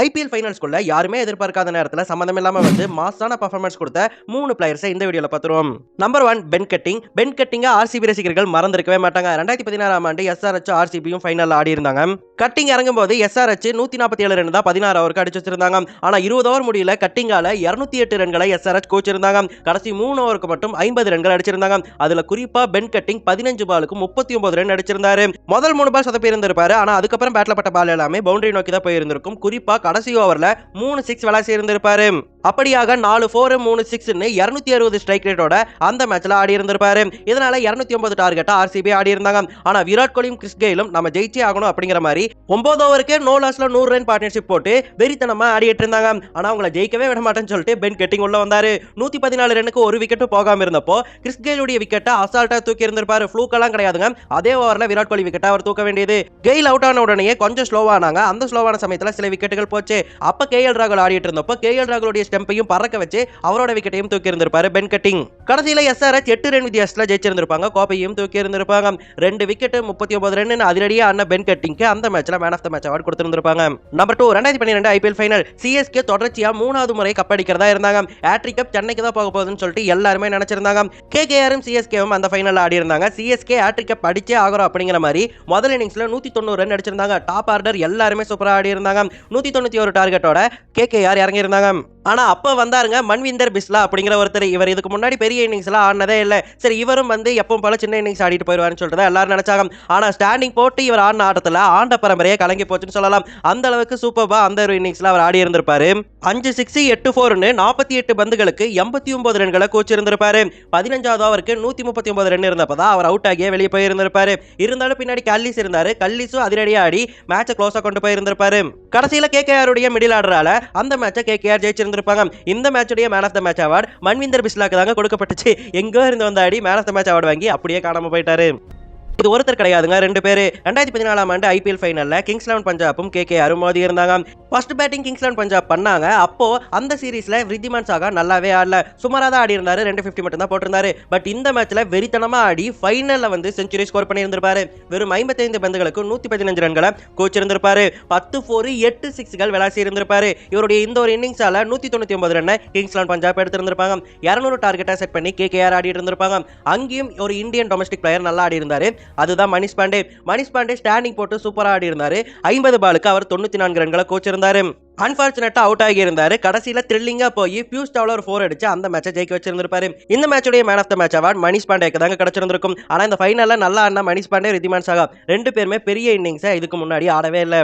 IPL ஃபைனல்ஸ்குள்ள யாருமே எதிர்பார்க்காத நேரத்துல சம்பந்தம் இல்லாம வந்து மாசான பெர்ஃபார்மன்ஸ் கொடுத்த 3 பிளேயர்ஸை இந்த வீடியோல பார்த்துருவோம். Number 1 Ben Cutting. பென் கட்டிங்க ஆர்சிபி ரசிகர்கள் மறந்திருக்கவே மாட்டாங்க. 2016ஆம் ஆண்டு எஸ்ஆர்எச் ஆர்சிபியும் ஃபைனல்ல ஆடி இருந்தாங்க. கட்டிங் இறங்கும்போது எஸ்ஆர்எச் 147 ரன் தான் 16 ஓவருக்கு அடிச்சு வச்சிருந்தாங்க. ஆனா 20 ஓவர் முடியல கட்டிங்கால 208 ரன்களை எஸ்ஆர்எச் கோச்சிருந்தாங்க. கடைசி 3 ஓவருக்கு மட்டும் 50 ரன்கள் அடிச்சிருந்தாங்க. அதுல குறிப்பா பென் கட்டிங் 15 பாலுக்கு 39 ரன் அடிச்சிருந்தாரு. முதல் 3 பால் சொதப்பி இருந்திருப்பாரு. ஆனா அதுக்கப்புறம் பேட்ல பட்ட பால் எல்லாமே பவுண்டரி நோக்கி தான் போயிருந்திருக்கும். குறிப்பா கடைசி ஓவர்ல 3 6 விளாசி இருந்திருப்பாரு. அப்படியாக 4 4 3 6ன்னு 260 ஸ்ட்ரைக் ரேட்டோட அந்த மேட்ச்ல ஆடி இருந்திருப்பாரு. இதனால 209 டார்கெட்டா ஆர்சிபி ஆடி இருந்தாங்க. ஆனா விராட் கோலியும் கிறிஸ் கெயிலும் நம்ம ஜெயிச்சே ஆகணும் அப்படிங்கிற மாதிரி 9 ஓவருக்கு நோ லாஸ்ல 100 ரன் பார்ட்னர்ஷிப் போட்டு வெறித்தனமா ஆடிட்டு இருந்தாங்க. ஆனா அவங்கள ஜெயிக்கவே விட மாட்டேன்னு சொல்லிட்டு பென் கட்டிங் உள்ள வந்தாரு. 114 ரன்னுக்கு ஒரு விக்கெட் போகாம இருந்தப்போ கிறிஸ் கெயிலுடைய விக்கெட்டை அசால்ட்டா தூக்கி இருந்திருப்பாரு. ஃப்ளூக் எல்லாம் கிடையாதுங்க. அதே ஓவர்ல விராட் கோலி விக்கெட்டை அவர் தூக்க வேண்டியது. கெயில் அவுட் ஆன உடனே கொஞ்சம் ஸ்லோவானாங்க. அந்த ஸ்லோவான சமயத்துல சில விக்கெட்டுகள் போச்சு. அப்ப கேஎல் ராகுல் ஆடிட்டு இருந்தப்போ கேஎல் ராகுலுடைய ஸ்டெம்பையும் பறக்க வச்சு அவரோட விக்கெட்டையும் தூக்கி இருந்திருப்பாரு பென் கட்டிங். கடைசியில எஸ்ஆர்எச் 8 ரன் வித்தியாசத்துல ஜெயிச்சிருந்திருப்பாங்க. கோப்பையும் தூக்கி இருந்திருப்பாங்க. 2 விக்கெட் 39 ரன் அதிரடியா ஆன பென் கட்டிங்க்கு அந்த மேட்ச்ல man of the match award கொடுத்திருந்திருப்பாங்க. Number 2 2012 IPL final. சிஎஸ்கே தொடர்ச்சியா 3வது முறை கப் அடிக்கிறதா இருந்தாங்க. ஹேட்ரிக் கப் சென்னைக்கு தான் போக போகுதுன்னு சொல்லிட்டு எல்லாருமே நினைச்சிருந்தாங்க. கேகேஆரும் சிஎஸ்கேவும் அந்த ஃபைனல்ல ஆடி இருந்தாங்க. சிஎஸ்கே ஹேட்ரிக் கப் அடிச்சே ஆகறோம் அப்படிங்கிற மாதிரி முதல் இன்னிங்ஸ்ல 190 ரன் அடிச்சிருந்தாங்க. டாப் ஆர்டர் எல்லாருமே சூப்பரா ஆடி இருந்தாங்க. 191 டார்கெட்டோட கேகேஆர் இறங்கி இருந்தாங்க. ஆனா அப்ப வந்தாருங்க மன்விந்தர் பிஸ்லா அப்படிங்கிற ஒருத்தர். இவர் இதுக்கு முன்னாடி பெரிய இன்னிங்ஸ்ல ஆடினதே இல்ல. சரி இவரும் வந்து எப்பவும் போல சின்ன இன்னிங்ஸ் ஆடிட்டு போயிடுவாருன்னு சொல்லிட்டு எல்லாரும் நினைச்சாங்க. ஆனா ஸ்டாண்டிங் போட்டு இவர் ஆடின ஆட்டத்துல ஆண்ட பரம்பரையே கலங்கி போச்சுன்னு சொல்லலாம். அந்த அளவுக்கு சூப்பர்பா அந்த ஒரு இன்னிங்ஸ்ல அவர் ஆடி இருந்திருப்பாரு. 5 6 8 4ன்னு 48 பந்துகளுக்கு 89 ரன்களை கோச்சிருந்திருப்பாரு. 15வது ஓவருக்கு 139 ரன் இருந்தப்பதான் அவர் அவுட் ஆகியே வெளியே போயிருந்திருப்பாரு. இருந்தாலும் பின்னாடி கல்லிஸ் இருந்தாரு. கல்லிஸும் அதிரடியா ஆடி மேட்சை க்ளோஸா கொண்டு போயிருந்திருப்பாரு. கடைசியில கேகேஆர் உடைய மிடில் ஆர்டரால அந்த மேட்சை கேகேஆர் ஜெயிச்சிருந்திருப்பாங்க. இந்த மேட்சுடைய man of the match award Manvinder பிஸ்லாக்கு தாங்க கொடுக்கப்பட்டுச்சு. எங்கோ இருந்து வந்து ஆடி man of the match award வாங்கி அப்படியே காணாம போயிட்டாரு. இது ஒருத்தர் கிடையாதுங்க, 2 பேரு. 2014ஆம் ஆண்டு ஐபிஎல் ஃபைனல்ல கிங்ஸ் 11 பஞ்சாபும் கேகேஆரும் மோதி இருந்தாங்க. ஃபர்ஸ்ட் பேட்டிங் கிங்ஸ் 11 பஞ்சாப் பண்ணாங்க. அப்போ அந்த சீரிஸ்ல விருத்திமான் சாகா நல்லாவே ஆடல. சுமாரா தான் ஆடி இருந்தாரு. 250 மட்டும் தான் போட்டிருந்தாரு. பட் இந்த மேட்ச்ல வெறித்தனமா ஆடி ஃபைனல்ல வந்து செஞ்சுரி ஸ்கோர் பண்ணி இருந்திருப்பாரு. வெறும் 55 பந்துகளுக்கு 115 ரன்களை கோச்சிருந்திருப்பாரு. 10 4 8 6கள் விளாசி இருந்திருப்பாரு. இவருடைய இந்த ஒரு இன்னிங்ஸால 199 ரன் கிங்ஸ் 11 பஞ்சாப் எடுத்திருந்திருப்பாங்க. 200 டார்கெட்டா செட் பண்ணி கேகேஆர் ஆடி இருந்திருப்பாங்க. அங்கேயும் ஒரு இந்தியன் டொமஸ்டிக் பிளேயர் நல்லா ஆடி இருந்தாரு. அதுதான் மணிஷ் பாண்டே. மணிஷ் பாண்டே ஸ்டாண்டிங் போட்டு சூப்பரா ஆடி இருந்தாரு. 50 பாலுக்கு அவர் 94 ரன்களை கோச்சிருந்தாரு. அன்பார்ச்சுனேட்டா அவுட் ஆகி இருந்தாரு. கடைசியில த்ரில்லிங்கா போய் பியூஸ் டாவ்ல ஒரு 4 அடிச்சு அந்த மேட்சை ஜெயிக்க வச்சிருந்திருப்பாரு. இந்த மேட்சுடைய man of the match award Manish பாண்டேக்கு தாங்க கிடைச்சிருந்திருக்கும். ஆனா இந்த ஃபைனல்ல நல்லா ஆடின மணிஷ் பாண்டே, ரித்திமான் சாகா 2 பேருமே பெரிய இன்னிங்ஸை இதுக்கு முன்னாடி ஆடவே இல்லை.